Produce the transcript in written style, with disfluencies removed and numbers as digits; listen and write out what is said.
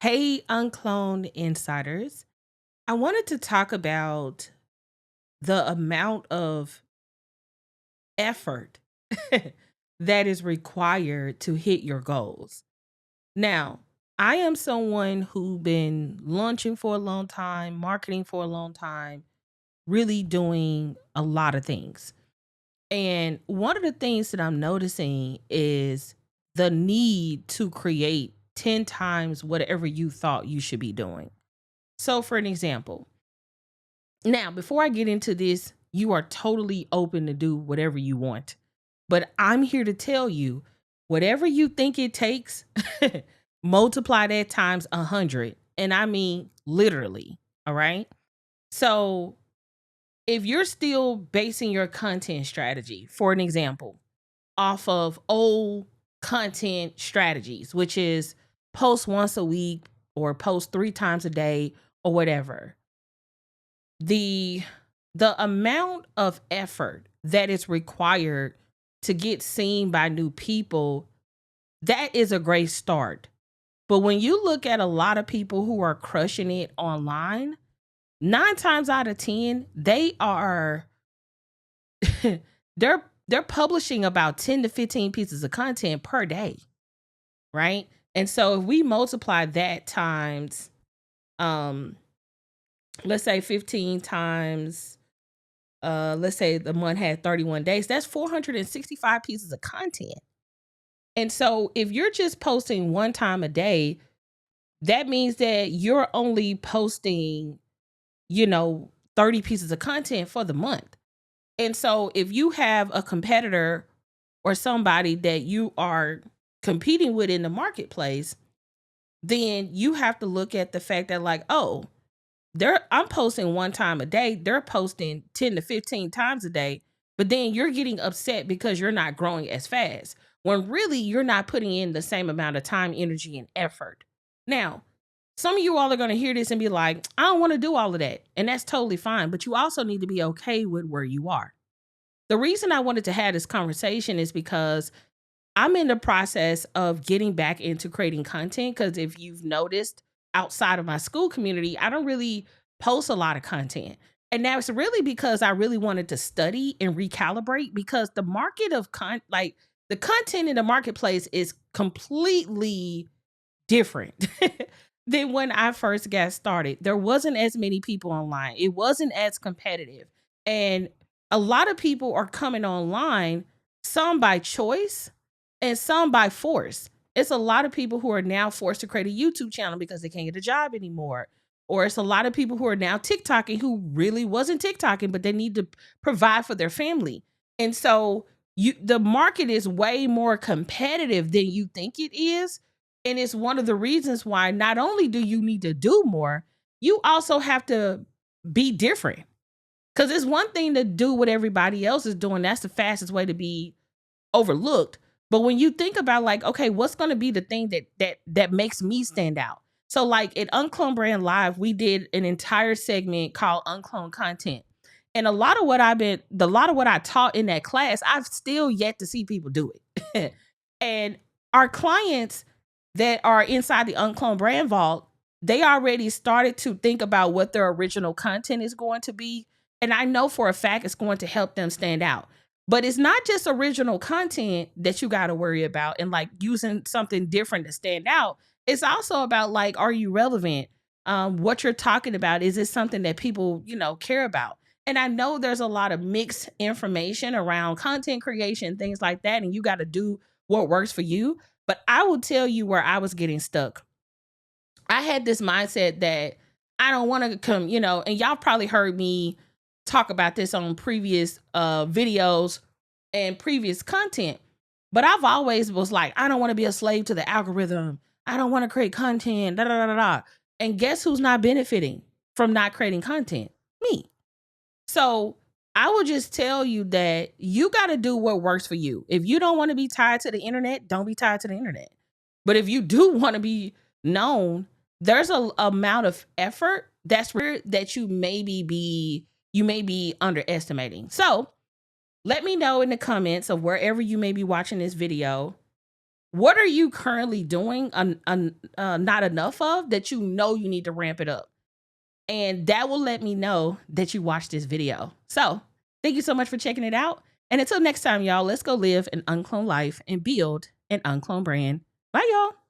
Hey, UnCloned Insiders. I wanted to talk about the amount of effort that is required to hit your goals. Now, I am someone who been launching for a long time, marketing for a long time, really doing a lot of things. And one of the things that I'm noticing is the need to create 10 times whatever you thought you should be doing. So, for an example, now, before I get into this, you are totally open to do whatever you want. But I'm here to tell you whatever you think it takes, multiply that times 100. And I mean, literally. All right. So if you're still basing your content strategy, for an example, off of old content strategies, which is post once a week or post 3 times a day or whatever, the amount of effort that is required to get seen by new people, that is a great start. But when you look at a lot of people who are crushing it online, 9 times out of 10, they are they're publishing about 10 to 15 pieces of content per day, right? And so if we multiply that times um let's say 15 times let's say the month had 31 days, that's 465 pieces of content. And so if you're just posting 1 time a day, that means that you're only posting, 30 pieces of content for the month. And so if you have a competitor or somebody that you are competing with in the marketplace, then you have to look at the fact that, like, oh, I'm posting 1 time a day. They're posting 10 to 15 times a day. But then you're getting upset because you're not growing as fast when really you're not putting in the same amount of time, energy, and effort. Now, some of you all are going to hear this and be like, I don't want to do all of that. And that's totally fine. But you also need to be okay with where you are. The reason I wanted to have this conversation is because I'm in the process of getting back into creating content, because if you've noticed, outside of my school community, I don't really post a lot of content. And that's really because I really wanted to study and recalibrate, because the market of like the content in the marketplace is completely different than when I first got started. There wasn't as many people online. It wasn't as competitive. And a lot of people are coming online, some by choice and some by force. It's a lot of people who are now forced to create a YouTube channel because they can't get a job anymore. Or it's a lot of people who are now TikToking who really wasn't TikToking, but they need to provide for their family. And so the market is way more competitive than you think it is. And it's one of the reasons why not only do you need to do more, you also have to be different. Because it's one thing to do what everybody else is doing. That's the fastest way to be overlooked. But when you think about, like, okay, what's going to be the thing that makes me stand out? So like at UnCloned Brand Live, we did an entire segment called Uncloned Content. And a lot of what I taught in that class, I've still yet to see people do it. And our clients that are inside the UnCloned Brand Vault, they already started to think about what their original content is going to be. And I know for a fact it's going to help them stand out. But it's not just original content that you got to worry about and like using something different to stand out. It's also about, like, are you relevant? What you're talking about, is it something that people, care about? And I know there's a lot of mixed information around content creation, things like that, and you got to do what works for you. But I will tell you where I was getting stuck. I had this mindset that I don't want to come, and y'all probably heard me talk about this on previous videos and previous content. But I've always was like, I don't want to be a slave to the algorithm. I don't want to create content, da da da da. And guess who's not benefiting from not creating content? Me. So I will just tell you that you got to do what works for you. If you don't want to be tied to the internet, don't be tied to the internet. But if you do want to be known, there's a amount of effort that's where that you may be underestimating. So let me know in the comments of wherever you may be watching this video, What are you currently doing not enough of that you know you need to ramp it up? And that will let me know that you watched this video. So thank you so much for checking it out. And until next time, y'all, let's go live an uncloned life and build an uncloned brand. Bye, y'all.